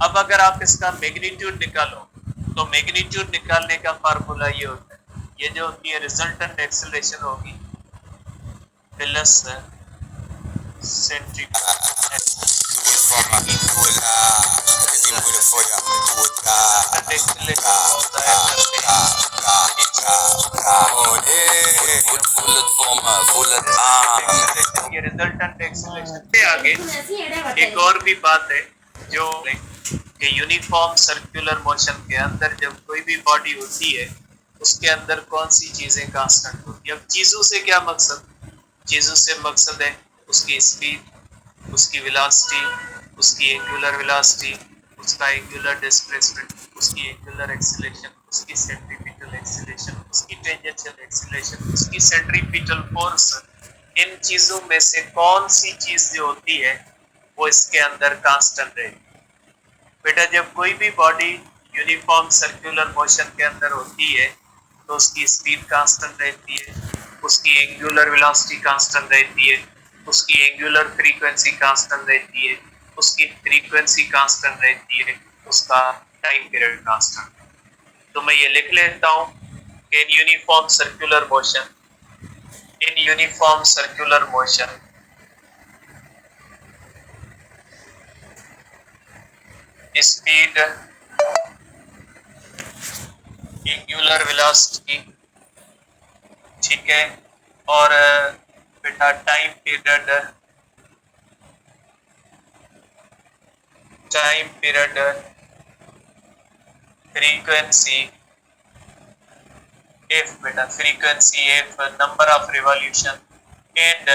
अब अगर आप इसका मैग्नीट्यूड निकालो तो मैग्नीट्यूड निकालने का फार्मूला ये होता है, ये जो होती है रिजल्टेंट एक्सीलरेशन होगी प्लस ये रिजल्टेंट एक्सीलरेशन से आगे एक और भी बात है जो कि यूनिफॉर्म सर्कुलर मोशन के अंदर जब कोई भी बॉडी होती है उसके अंदर कौन सी चीजें कांस्टेंट होती है। अब चीजों से क्या मकसद? चीजों से मकसद है उसकी स्पीड, उसकी वेलोसिटी, उसकी एंगुलर वेलोसिटी, उसका एंगुलर डिस्प्लेसमेंट, उसकी एंगुलर एक्सीलरेशन, उसकी सेंट्रीपिटल एक्सीलरेशन, उसकी टेंजेंशियल एक्सीलरेशन, उसकी सेंट्रीपिटल फोर्स। इन चीजों में से कौन सी चीज जो होती है वो इसके अंदर कांस्टेंट रहेगी। बेटा जब कोई भी बॉडी यूनिफॉर्म सर्कुलर मोशन के अंदर होती है तो उसकी स्पीड कांस्टेंट रहती है, उसकी एंगुलर वेलोसिटी कांस्टेंट रहती है, उसकी एंगुलर फ्रीक्वेंसी कांस्टेंट रहती है, उसकी फ्रीक्वेंसी कांस्टेंट रहती है, उसका टाइम पीरियड कांस्टेंट। तो मैं ये लिख लेता हूं कि in uniform circular motion, in uniform circular motion speed, angular velocity, ठीक है, और बेटा टाइम पीरियड, फ्रीक्वेंसी एफ, बेटा frequency F, number of revolution and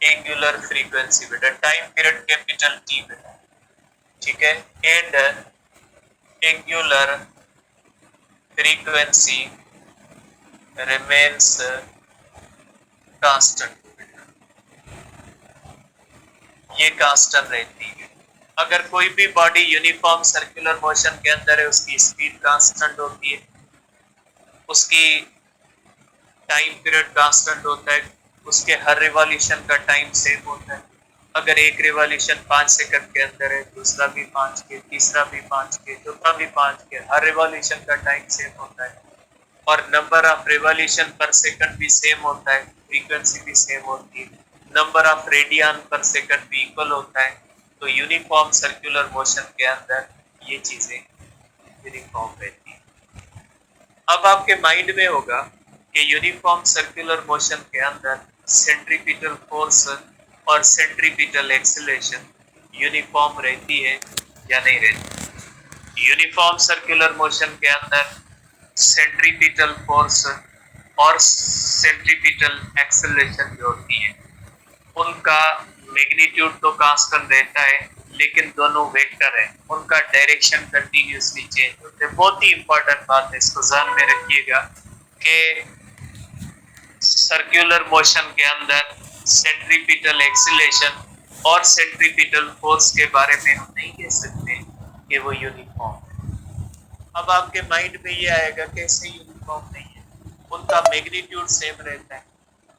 angular frequency, बेटा टाइम पीरियड कैपिटल टी, बेटा ठीक है, and angular frequency remains constant, ये कांस्टेंट रहती है। अगर कोई भी बॉडी यूनिफॉर्म सर्कुलर मोशन के अंदर है, उसकी स्पीड कांस्टेंट होती है, उसकी टाइम पीरियड कांस्टेंट होता है, उसके हर रिवॉल्यूशन का टाइम सेम होता है। अगर एक रिवॉल्यूशन 5 सेकंड के अंदर है, दूसरा भी 5 के, तीसरा भी 5 के, चौथा भी 5 के, हर रिवॉल्यूशन का टाइम सेम होता है और नंबर ऑफ रिवॉल्यूशन पर सेकंड भी सेम होता है, फ्रीक्वेंसी भी सेम होती है, नंबर ऑफ रेडियन पर सेकंड भी इक्वल होता है। तो यूनिफॉर्म सर्कुलर मोशन के अंदर ये चीजें यूनिफॉर्म रहती है। अब आपके माइंड में होगा कि यूनिफॉर्म सर्कुलर मोशन के अंदर सेंट्रीपिटल फोर्स और सेंट्रीपिटल एक्सीलरेशन यूनिफॉर्म रहती है या नहीं रहती। यूनिफॉर्म सर्कुलर मोशन के अंदर सेंट्रीपिटल फोर्स और सेंट्रीपिटल एक्सीलरेशन जो होती है उनका मैग्नीट्यूड तो कांस्टेंट रहता है, लेकिन दोनों वेक्टर है, उनका डायरेक्शन कंटिन्यूसली चेंज होते हैं। बहुत ही इंपॉर्टेंट बात है, इसको ध्यान में रखिएगा कि सर्कुलर मोशन के अंदर सेंट्रीपिटल एक्सीलरेशन और सेंट्रीपिटल फोर्स के बारे में हम नहीं कह सकते कि वो यूनिफॉर्म है। अब आपके माइंड में ये आएगा कि ऐसे यूनिफॉर्म नहीं है, उनका मैग्नीट्यूड सेम रहता है।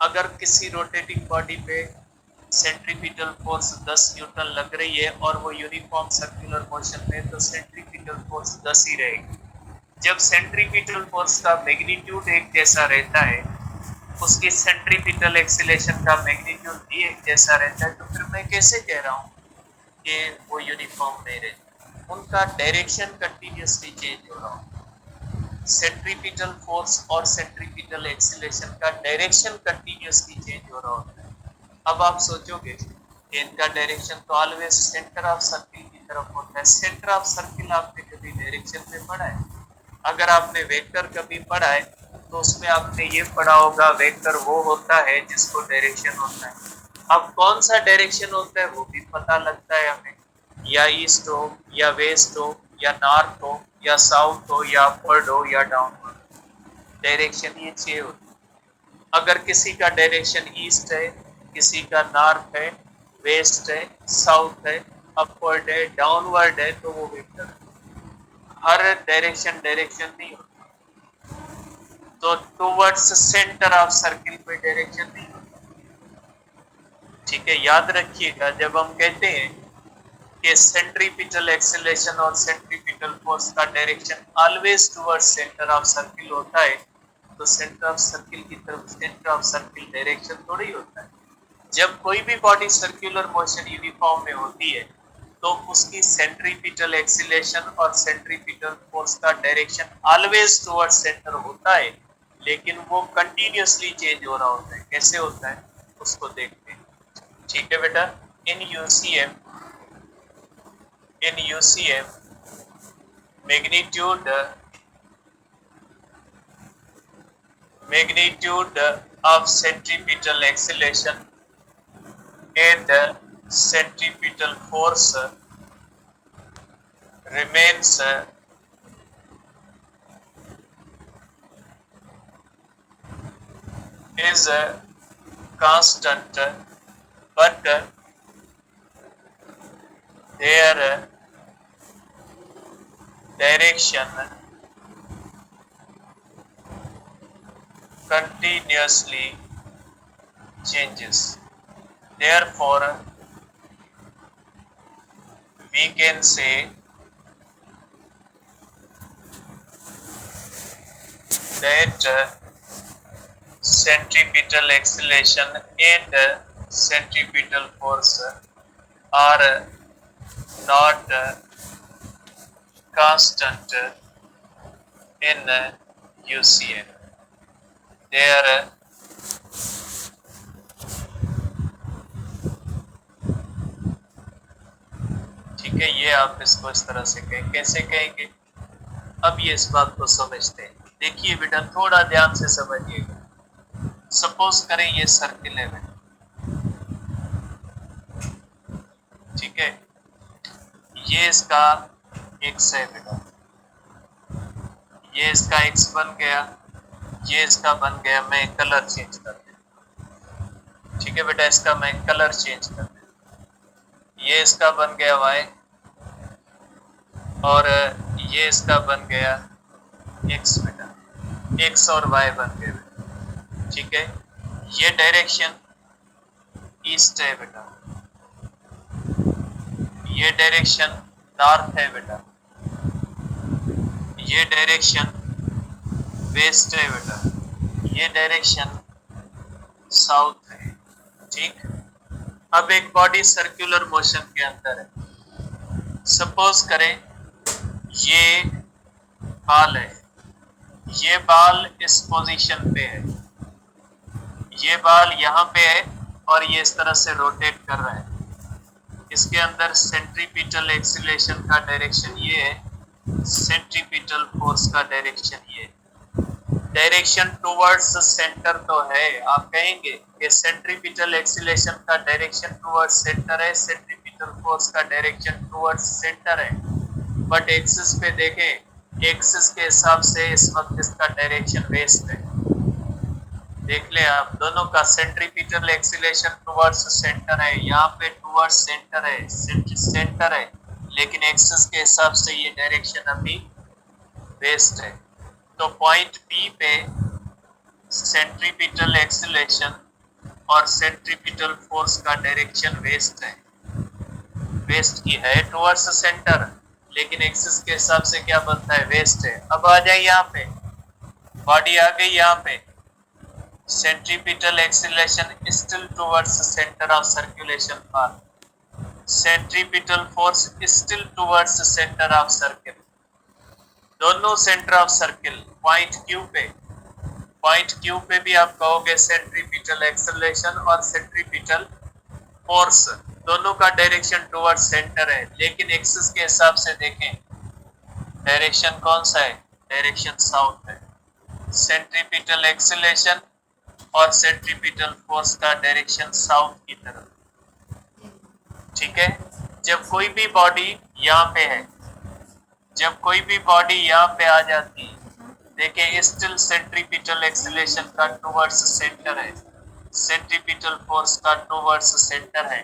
अगर किसी रोटेटिंग बॉडी पे सेंट्रीपिटल फोर्स 10 न्यूटन लग रही है और वो यूनिफॉर्म सर्कुलर मोशन में, तो सेंट्रीपिटल फोर्स 10 ही रहेगी। जब सेंट्रीपिटल फोर्स का मैग्नीट्यूड एक जैसा रहता है, उसकी सेंट्रीपिटल एक्सीलरेशन का मैग्नीट्यूड भी एक जैसा रहता है, तो फिर मैं कैसे कह रहा हूँ कि वो यूनिफॉर्म नहीं रहता? उनका डायरेक्शन कंटिन्यूसली चेंज हो रहा हो। सेंट्रीपिटल फोर्स और सेंट्रीपिटल एक्सीलरेशन का डायरेक्शन कंटिन्यूसली चेंज हो रहा होता है। अब आप सोचोगे कि इनका डायरेक्शन तो ऑलवेज सेंटर ऑफ सर्किल की तरफ होता है। सेंटर ऑफ सर्किल आपने कभी डायरेक्शन में पढ़ा है? अगर आपने वेक्टर कभी पढ़ा है तो उसमें आपने ये पढ़ा होगा वेक्टर वो होता है जिसको डायरेक्शन होता है। अब कौन सा डायरेक्शन होता है वो भी पता लगता है हमें, या ईस्ट हो या वेस्ट हो या नॉर्थ हो या साउथ हो या अपवर्ड हो या डाउनवर्ड। डायरेक्शन ये 6 होती है। अगर किसी का डायरेक्शन ईस्ट है, किसी का नॉर्थ है, वेस्ट है, साउथ है, अपवर्ड है, डाउनवर्ड है, तो वो वेक्टर है। हर डायरेक्शन नहीं होता, तो टुवर्ड्स सेंटर ऑफ सर्किल पे डायरेक्शन नहीं होता। ठीक है, याद रखिएगा जब हम कहते हैं कि सेंट्रीपिटल एक्सीलरेशन और सेंट्रीपिटल फोर्स का direction always towards centre of circle होता है, तो सेंटर ऑफ सर्किल की तरफ सेंटर ऑफ सर्किल डायरेक्शन थोड़ी होता है। जब कोई भी बॉडी सर्कुलर मोशन यूनिफॉर्म में होती है तो उसकी सेंट्रीपिटल एक्सीलरेशन और सेंट्रीपिटल फोर्स का डायरेक्शन ऑलवेज टुवर्ड्स सेंटर होता है, लेकिन वो कंटिन्यूसली चेंज हो रहा होता है। कैसे होता है उसको देखते हैं। ठीक है बेटा, इन UCM magnitude of centripetal acceleration and centripetal force remains is constant, but their direction continuously changes. Therefore, we can say that centripetal acceleration and centripetal force are not constant in UCN. They are ठीक है, ये आप इसको इस तरह से कहें, कैसे कहेंगे? अब ये इस बात को समझते हैं। देखिए बेटा, थोड़ा ध्यान से समझिएगा। सपोज करें ये सर्किल है बेटा, ठीक है, ये इसका एक्स है बेटा, ये इसका एक्स बन गया, ये इसका बन गया। मैं कलर चेंज कर दूं, ठीक है बेटा, इसका मैं कलर चेंज कर दूं। ये इसका बन गया वाई और ये इसका बन गया एक्स बेटा, एक्स और वाई बन गए बेटा, ठीक है। ये डायरेक्शन ईस्ट है बेटा, ये डायरेक्शन नॉर्थ है बेटा, ये डायरेक्शन वेस्ट है बेटा, ये डायरेक्शन साउथ है, ठीक। अब एक बॉडी सर्कुलर मोशन के अंदर है। सपोज करें ये बाल है, ये बाल इस पोजीशन पे है, ये बाल यहाँ पे है और ये इस तरह से रोटेट कर रहा है। इसके अंदर सेंट्रीपिटल एक्सीलरेशन का डायरेक्शन ये है, सेंट्रीपिटल फोर्स का डायरेक्शन ये है। डायरेक्शन टुवर्ड्स सेंटर तो है, आप कहेंगे कि सेंट्रीपिटल एक्सीलरेशन का डायरेक्शन टुवर्ड्स सेंटर है, सेंट्रीपिटल फोर्स का डायरेक्शन टुवर्ड्स सेंटर है। बट एक्सिस पे देखें, एक्सिस के हिसाब से इस वक्त इसका डायरेक्शन वेस्ट है। देख ले आप, दोनों का सेंट्रीपिटल एक्सीलरेशन टुवर्ड्स सेंटर है, यहाँ पे टुवर्ड्स सेंटर है, सेंटर है, लेकिन एक्सिस के हिसाब से ये डायरेक्शन अभी वेस्ट है। तो पॉइंट पी पे सेंट्रीपिटल एक्सीलरेशन और सेंट्रीपिटल फोर्स का डायरेक्शन वेस्ट है, वेस्ट की है टुवर्ड्स सेंटर, लेकिन एक्सिस के हिसाब से क्या बनता है, वेस्ट है। अब आ जाए यहाँ पे, बॉडी आ गई यहाँ पे, centripetal acceleration still towards centre of circulation path, centripetal force still towards centre of circle, दोनों centre of circle. Point Q पे भी आप कहोगे सेंट्रीपिटल एक्सीलरेशन और सेंट्रीपिटल फोर्स दोनों का डायरेक्शन टुवर्ड सेंटर है, लेकिन एक्सिस के हिसाब से देखें डायरेक्शन कौन सा है, डायरेक्शन साउथ है। सेंट्रीपिटल एक्सीलरेशन और सेंट्रीपिटल फोर्स का डायरेक्शन साउथ की तरफ, ठीक है। जब कोई भी बॉडी यहाँ पे है, जब कोई भी बॉडी यहाँ पे आ जाती है, देखिए स्टिल सेंट्रीपिटल एक्सीलरेशन का टुवर्ड्स सेंटर है, सेंट्रीपिटल फोर्स का टुवर्ड्स सेंटर है,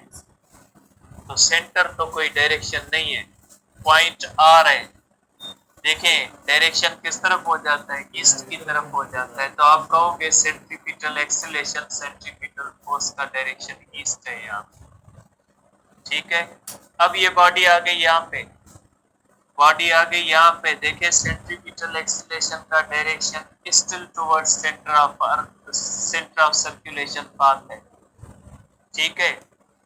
तो सेंटर तो कोई डायरेक्शन नहीं है। पॉइंट आर है, देखें डायरेक्शन किस तरफ हो जाता है, ईस्ट की तरफ हो जाता है, तो आप कहोगे सेंट्रीपिटल एक्सीलरेशन सेंट्रीपिटल फोर्स का डायरेक्शन ईस्ट है यहाँ, ठीक है। अब ये बॉडी आ गई यहाँ पे, बॉडी आ गई यहाँ पे, देखे सेंट्रीपिटल एक्सीलरेशन का direction still towards centre of earth, centre of circulation path है, ठीक है,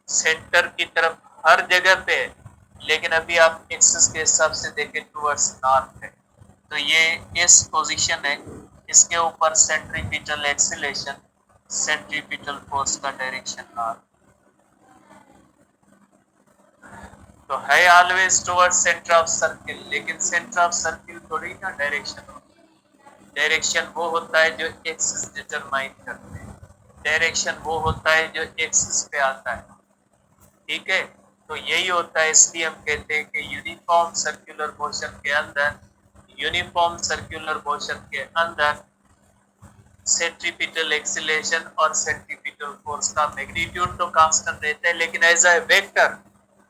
सेंटर की तरफ हर जगह पे है, लेकिन अभी आप एक्सिस के हिसाब से देखें टुवर्ड्स नॉर्थ है, तो ये इस पोजीशन है, इसके ऊपर सेंट्रीपिटल एक्सीलरेशन सेंट्रीपिटल फोर्स का डायरेक्शन नॉर्थ, तो है always towards centre of circle, लेकिन सेंटर ऑफ सर्किल थोड़ी ना डायरेक्शन होती है। डायरेक्शन वो होता है जो एक्सिस डिटरमाइन करते हैं, डायरेक्शन वो होता है जो एक्सिस पे आता है, ठीक है। तो यही होता है, इसलिए हम कहते हैं कि यूनिफॉर्म सर्कुलर मोशन के अंदर, यूनिफॉर्म सर्कुलर मोशन के अंदर सेंट्रीपिटल एक्सीलरेशन और सेंट्रीपिटल फोर्स का मैग्नीट्यूड तो कांस्टेंट रहता है, लेकिन एज अ वेक्टर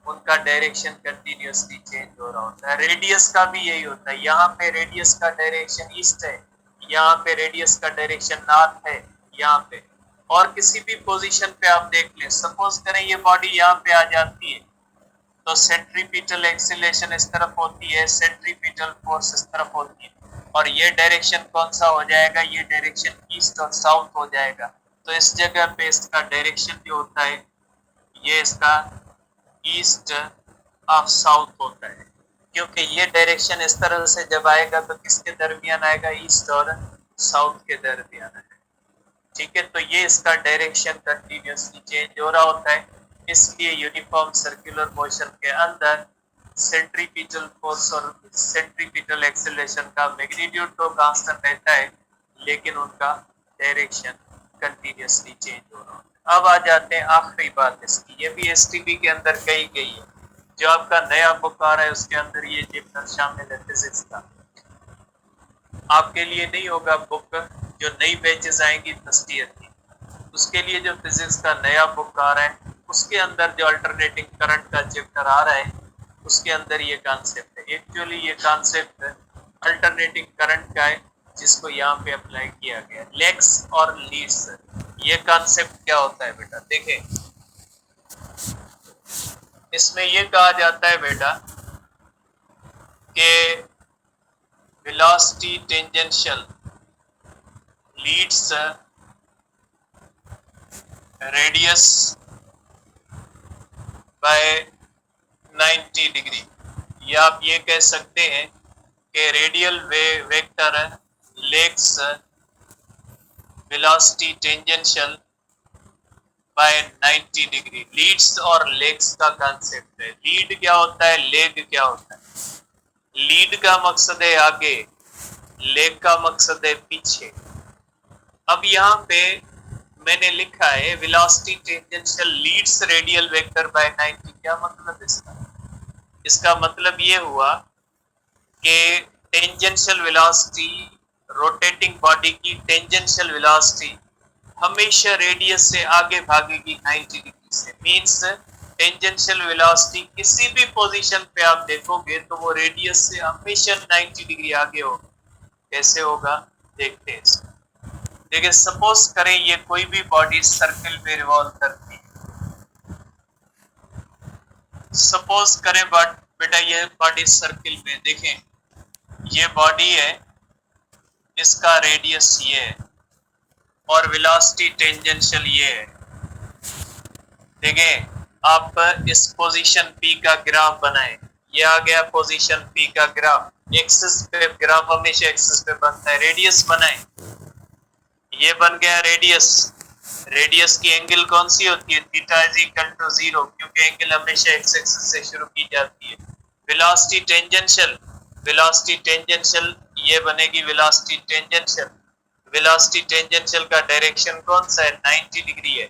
उनका डायरेक्शन कंटिन्यूअसली चेंज हो रहा होता है। रेडियस का भी यही होता है, यहाँ पे रेडियस का डायरेक्शन ईस्ट है, यहाँ पे रेडियस का डायरेक्शन नॉर्थ है, यहाँ पे और किसी भी पोजीशन पे आप देख लें। सपोज करें ये बॉडी यहाँ पे आ जाती है, तो सेंट्रीपिटल एक्सीलरेशन इस तरफ होती है, सेंट्रीपिटल फोर्स इस तरफ होती है, और ये डायरेक्शन कौन सा हो जाएगा, ये डायरेक्शन ईस्ट और साउथ हो जाएगा। तो इस जगह पे इसका डायरेक्शन जो होता है ये इसका ईस्ट ऑफ साउथ होता है, क्योंकि ये डायरेक्शन इस तरह से जब आएगा तो किसके दरमियान आएगा, ईस्ट और साउथ के दरमियान आएगा। ठीक है, तो ये इसका डायरेक्शन कंटिन्यूसली चेंज हो रहा होता है। इसलिए यूनिफॉर्म सर्कुलर मोशन के अंदर सेंट्रीपिटल फोर्स और सेंट्रीपिटल एक्सेलरेशन का मैग्नीट्यूड तो कांस्टेंट रहता है, लेकिन उनका डायरेक्शन कंटिन्यूसली चेंज हो रहा है। अब आ जाते हैं आखिरी बात इसकी, ये भी एसटीपी के अंदर कही गई है। जो आपका नया बुक आ रहा है उसके अंदर ये चैप्टर शामिल है फिजिक्स का। आपके लिए नहीं होगा बुक, जो नई बैचेस आएंगी फर्स्ट ईयर की, उसके लिए जो फिजिक्स का नया बुक आ रहा है उसके अंदर जो अल्टरनेटिंग करंट का चैप्टर आ रहा है उसके अंदर ये कॉन्सेप्ट है। एक्चुअली ये कॉन्सेप्ट अल्टरनेटिंग करंट का है जिसको यहाँ पे अप्लाई किया गया, लेग्स और लीड्स। ये कॉन्सेप्ट क्या होता है बेटा, देखें इसमें ये कहा जाता है बेटा कि velocity tangential leads radius by 90 degree, या आप ये कह सकते हैं कि radial vector lags velocity tangential by 90 degree. Leads और लेग्स का कंसेप्ट है। लीड क्या होता है, लेग क्या होता है। लीड का मकसद है आगे, लेग का मकसद है पीछे। अब यहाँ पे मैंने लिखा है velocity tangential leads radial vector by 90। क्या मतलब इसका, इसका मतलब ये हुआ कि टेंजेंशियल वेलोसिटी, रोटेटिंग बॉडी की टेंजेंशियल वेलोसिटी हमेशा रेडियस से आगे भागेगी 90 डिग्री से। मींस टेंजेंशियल वेलोसिटी किसी भी पोजीशन पे आप देखोगे तो वो रेडियस से हमेशा 90 डिग्री आगे होगा। कैसे होगा देखते हैं। देखिए सपोज करें ये कोई भी बॉडी सर्कल में रिवॉल्व करती है। सपोज करें बेटा ये बॉडी सर्कल में, देखें ये बॉडी है, इसका रेडियस ये है और वेलोसिटी टेंजेंशियल ये है। देखें आप इस पोजीशन P का ग्राफ बनाएं, ये आ गया पोजीशन P का ग्राफ। एक्सिस पे ग्राफ हमेशा एक्सिस पे बनता है। रेडियस बनाएं, ये बन गया रेडियस। रेडियस की एंगल कौन सी होती है, थीटा इज इक्वल टू 0, क्योंकि एंगल हमेशा एक्स एक्सिस से शुरू की जाती है। वेलोसिटी टेंजेंशियल, वेलोसिटी टेंजेंशियल ये बनेगी वेलोसिटी टेंजेंशियल। वेलोसिटी टेंजेंशियल का डायरेक्शन कौन सा है, 90 डिग्री है।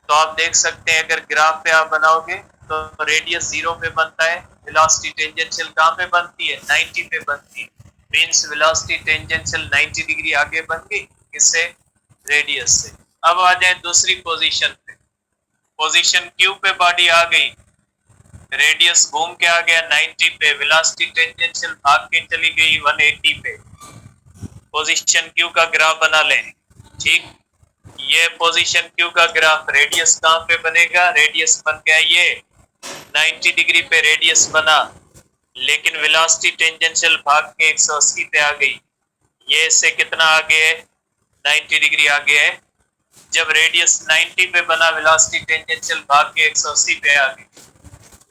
तो आप देख सकते हैं अगर ग्राफ पे आप बनाओगे तो रेडियस 0 पे बनता है, वेलोसिटी टेंजेंशियल कहाँ पे बनती है, 90 पे बनती है। मींस वेलोसिटी टेंजेंशियल 90 डिग्री आगे बन गई किससे, रेडियस से। अब आ जाए दूसरी पोजीशन पे, पोजीशन Q पे बॉडी आ गई, रेडियस घूम के आ गया 90 पे, वेलोसिटी टेंजेंशियल भाग के चली गई 180 पे। पोजीशन Q का ग्राफ बना लें। ठीक, ये पोजीशन Q का ग्राफ, रेडियस कहाँ पे बनेगा, रेडियस बन गया ये 90 डिग्री पे रेडियस बना, लेकिन वेलोसिटी टेंजेंशियल भाग के 180 पे आ गई। ये इससे कितना आगे है, 90 डिग्री आगे है। जब रेडियस 90 पे बना, वेलोसिटी टेंजेंशियल भाग के 180 पे आ गई,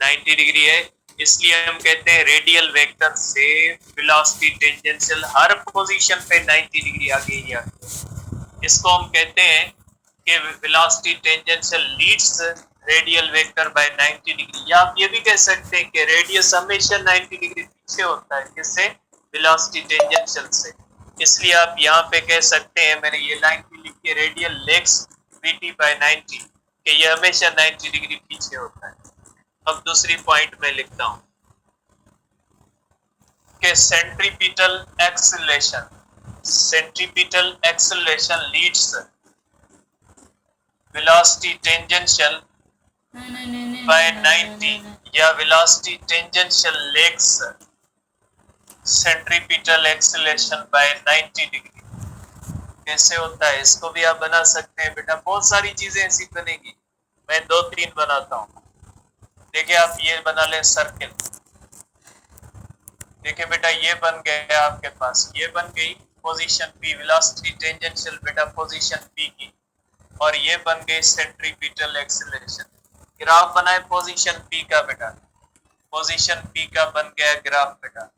90 डिग्री है। इसलिए हम कहते हैं रेडियल वेक्टर से वेलोसिटी टेंजेंशियल हर पोजीशन पे 90 डिग्री आगे ही आगे। इसको हम कहते हैं कि velocity tangential leads radial vector by 90 degree. या आप ये भी कह सकते हैं कि रेडियस हमेशा 90 डिग्री पीछे होता है, किससे, वेलोसिटी टेंजेंशियल से। इसलिए आप यहाँ पे कह सकते हैं, मैंने ये लाइन भी लिखी है, रेडियल लेग्स VT बाय 90, कि ये हमेशा 90 डिग्री पीछे होता है। अब दूसरी पॉइंट में लिखता हूं कि centripetal acceleration leads velocity tangential by 90, या velocity tangential lags centripetal acceleration by 90 degree. कैसे होता है, इसको भी आप बना सकते हैं बेटा, बहुत सारी चीजें ऐसी बनेगी। मैं 2-3 बनाता हूं। देखिए आप ये बना लें सर्किल, देखिए बेटा ये बन गया आपके पास, ये बन गई पोजीशन पी, वेलोसिटी टेंजेंशियल बेटा पोजीशन पी की, और ये बन गई सेंट्रीपिटल एक्सीलरेशन। ग्राफ बना है पोजीशन पी का बेटा, पोजीशन पी का बन गया ग्राफ बेटा।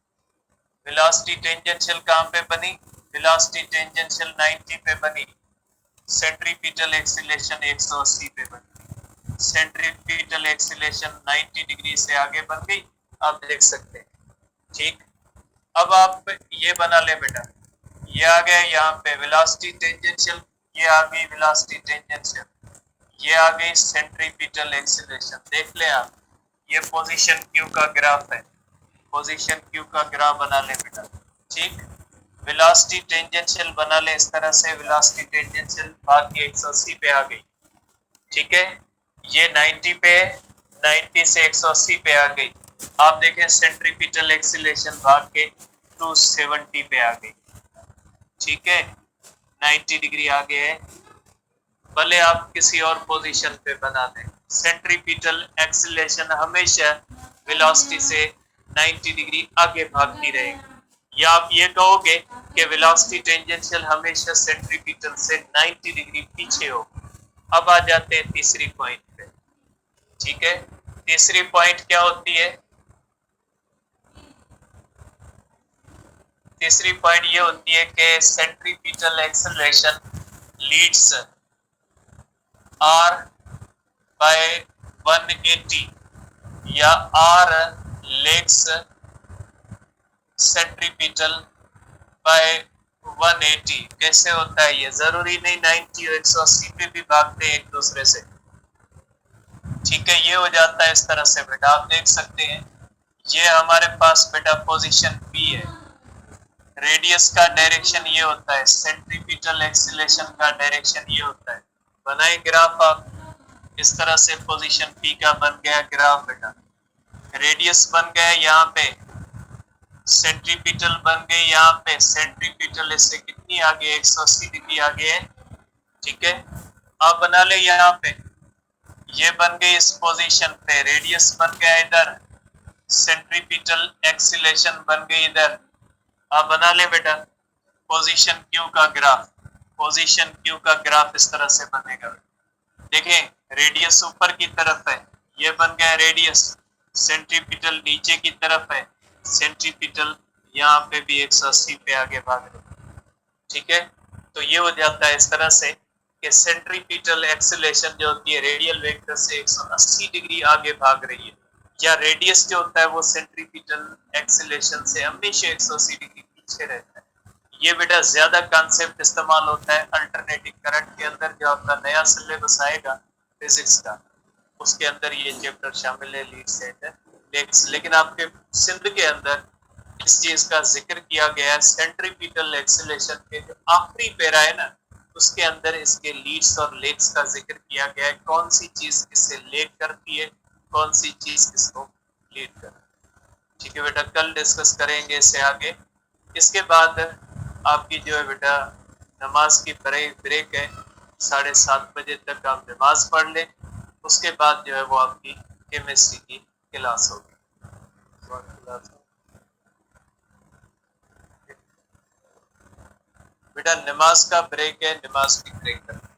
वेलोसिटी टेंजेंशियल कहां पे बनी, वेलोसिटी टेंजेंशियल 90 पे बनी, सेंट्रीपिटल एक्सीलरेशन 180 पे बनी। सेंट्रीपिटल एक्सीलरेशन 90 डिग्री से आगे बन गई, आप देख सकते हैं। ठीक, अब आप ये बना ले बेटा, ये आ गया यहाँ पे वेलोसिटी टेंजेंशियल, ये आ गई वेलोसिटी टेंजेंशियल, ये आ गई सेंट्रीपिटल एक्सीलरेशन। देख ले आप, ये पोजीशन क्यू का ग्राफ है, पोजीशन क्यू का ग्राफ बना ले बेटा। ठीक, वेलोसिटी टेंजेंशियल बना ले इस तरह से, वेलोसिटी टेंजेंशियल भाग के 180 पे आ गई। ठीक है, ये 90 पे, 90 से 180 पे आ गई। आप देखें सेंट्रीपिटल एक्सीलरेशन भाग के 270 पे आ गई। ठीक है, 90 डिग्री आगे है, भले आप किसी और पोजीशन पे बना दें, सेंट्रीपिटल एक्सीलरेशन हमेशा वेलोसिटी से 90 डिग्री आगे भागती रहेगी। या आप ये कहोगे कि वेलोसिटी टेंजेंशियल हमेशा सेंट्रीपिटल से 90 डिग्री पीछे हो। अब आ जाते हैं तीसरी पॉइंट पे। ठीक है, तीसरी पॉइंट क्या होती है, तीसरी पॉइंट ये होती है कि centripetal acceleration leads R by 180 या आर लेग्स सेंट्रीपिटल बाय 180। कैसे होता है ये, जरूरी नहीं 90 और 180 पे भी भागते हैं एक दूसरे से। ठीक है, ये हो जाता है इस तरह से बेटा, आप देख सकते हैं ये हमारे पास बेटा पोजीशन पी है, रेडियस का डायरेक्शन ये होता है, सेंट्रीपिटल एक्सीलरेशन का डायरेक्शन ये होता है। बनाए ग्राफ आप इस तरह से, पोजीशन पी का बन गया ग्राफ बेटा, रेडियस बन गया यहाँ पे, सेंट्रीपिटल बन गई यहाँ पे, सेंट्रीपिटल इससे कितनी आगे, 180 डिग्री आगे है। ठीक है, आप बना ले यहाँ पे, ये बन गई इस पोजीशन पे, रेडियस बन गया इधर, सेंट्रीपिटल एक्सीलरेशन बन गई इधर। आप बना ले बेटा पोजीशन क्यू का ग्राफ, पोजीशन क्यू का ग्राफ इस तरह से बनेगा। देखें रेडियस ऊपर की तरफ है, ये बन गया रेडियस, सेंट्रीपिटल नीचे की तरफ है, सेंट्रीपिटल यहाँ पे भी 180 पे आगे भाग रहे। ठीक है, तो ये हो जाता है इस तरह से कि सेंट्रीपिटल एक्सीलरेशन जो होती है रेडियल वेक्टर से 180 डिग्री आगे भाग रही है, या रेडियस जो होता है वो सेंट्रीपिटल एक्सीलरेशन से हमेशा 180 डिग्री पीछे रहता है। ये बेटा ज्यादा कॉन्सेप्ट इस्तेमाल होता है अल्टरनेटिंग करंट के अंदर, जो आपका नया सिलेबस आएगा फिजिक्स का, उसके अंदर ये चैप्टर शामिल है, लीड सेट है। लेकिन आपके सिंध के अंदर इस चीज का जिक्र किया गया है, सेंट्रीपिटल एक्सीलरेशन के जो आखिरी पैरा है ना, उसके अंदर इसके लीड्स और लेग्स का जिक्र किया गया है, कौन सी चीज किससे लेग करती है, कौन सी चीज किसको लीड करती है। ठीक है बेटा, कल डिस्कस करेंगे इसे आगे। इसके बाद आपकी जो है बेटा नमाज की ब्रेक है, 7:30 बजे तक आप नमाज पढ़ लें, उसके बाद जो है वो आपकी केमिस्ट्री की क्लास होगी। बेटा नमाज का ब्रेक है, नमाज की ब्रेक करते